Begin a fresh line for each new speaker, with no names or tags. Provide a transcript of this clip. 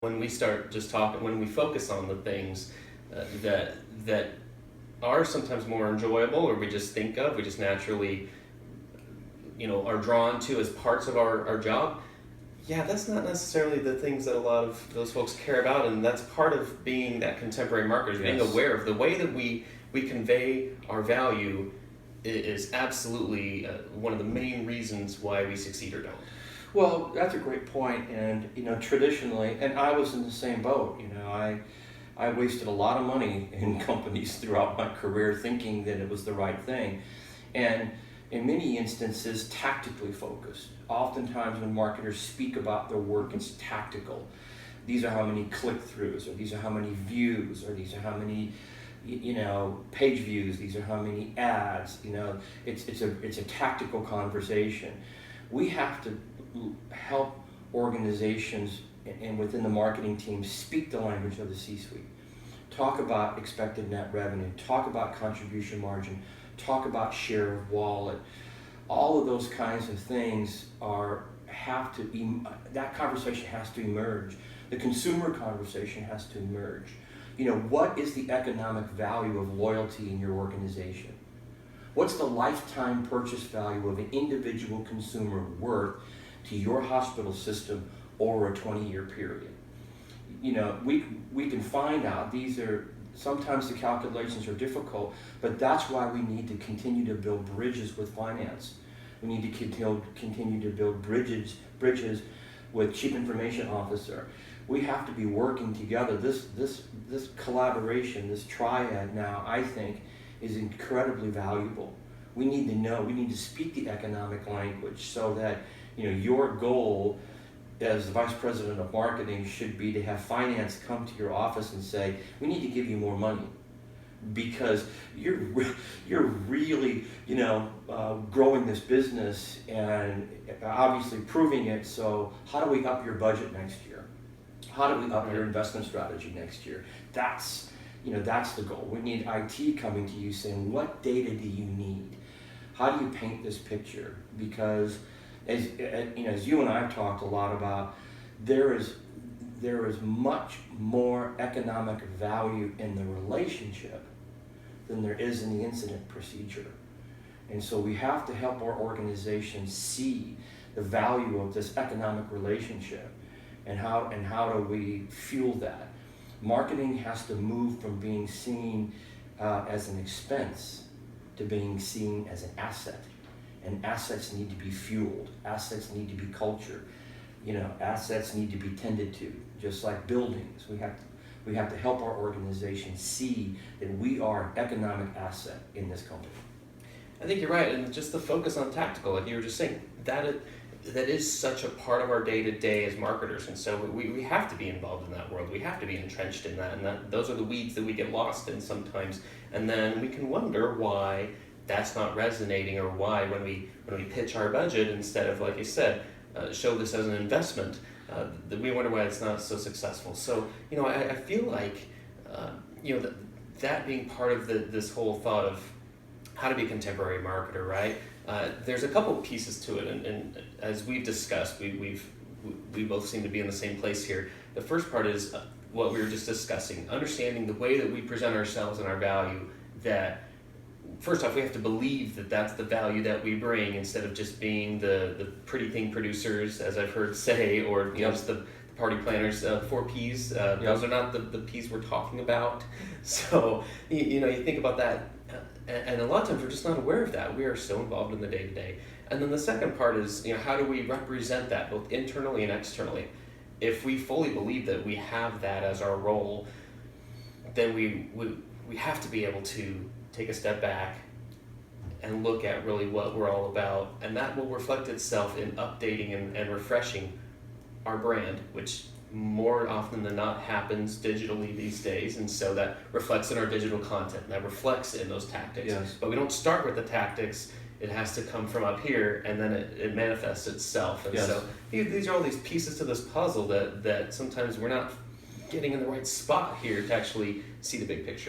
when we start just talking, when we focus on the things that are sometimes more enjoyable, or we just think of, we just naturally, are drawn to as parts of our job. Yeah, that's not necessarily the things that a lot of those folks care about, and that's part of being that contemporary marketer, is being
Yes.
aware of the way that we convey our value is absolutely one of the main reasons why we succeed or don't.
Well, that's a great point, and traditionally, and I was in the same boat. I wasted a lot of money in companies throughout my career thinking that it was the right thing, and in many instances, tactically focused. Oftentimes, when marketers speak about their work, it's tactical. These are how many click-throughs, or these are how many views, or these are how many page views. These are how many ads. It's a tactical conversation. We have to help organizations and within the marketing team speak the language of the C-suite. Talk about expected net revenue, talk about contribution margin, talk about share of wallet. All of those kinds of things that conversation has to emerge. The consumer conversation has to emerge. What is the economic value of loyalty in your organization? What's the lifetime purchase value of an individual consumer worth to your hospital system over a 20-year period? We can find out. Sometimes the calculations are difficult, but that's why we need to continue to build bridges with finance. We need to continue to build bridges with chief information officer. We have to be working together. This collaboration, this triad now, I think, is incredibly valuable. We need to speak the economic language so that your goal as the vice president of marketing should be to have finance come to your office and say, we need to give you more money because you're really growing this business and obviously proving it. So how do we up your budget next year? How do we up your investment strategy next year? That's the goal. We need IT coming to you saying, what data do you need? How do you paint this picture? Because as you and I have talked a lot about, there is much more economic value in the relationship than there is in the incident procedure. And so we have to help our organization see the value of this economic relationship and how do we fuel that. Marketing has to move from being seen as an expense to being seen as an asset. And assets need to be fueled. Assets need to be cultured. Assets need to be tended to, just like buildings. We have to help our organization see that we are an economic asset in this company.
I think you're right, and just the focus on tactical, like you were just saying, that is such a part of our day-to-day as marketers, and so we have to be involved in that world. We have to be entrenched in that, and those are the weeds that we get lost in sometimes, and then we can wonder why that's not resonating, or why when we pitch our budget, instead of, like you said, show this as an investment, we wonder why it's not so successful. So I feel like that being part of this whole thought of how to be a contemporary marketer, right? There's a couple of pieces to it, and as we've discussed, we both seem to be in the same place here. The first part is what we were just discussing, understanding the way that we present ourselves and our value. That first off, we have to believe that that's the value that we bring, instead of just being the pretty thing producers, as I've heard say, or just the party planners. 4 Ps. Those are not the Ps we're talking about. So you think about that, and a lot of times we're just not aware of that. We are so involved in the day-to-day. And then the second part is how do we represent that both internally and externally? If we fully believe that we have that as our role, then we have to be able to take a step back and look at really what we're all about, and that will reflect itself in updating and refreshing our brand, which more often than not happens digitally these days, and so that reflects in our digital content, and that reflects in those tactics.
Yes.
But we don't start with the tactics. It has to come from up here, and then it manifests itself. And
Yes.
so these are all these pieces to this puzzle that sometimes we're not getting in the right spot here to actually see the big picture.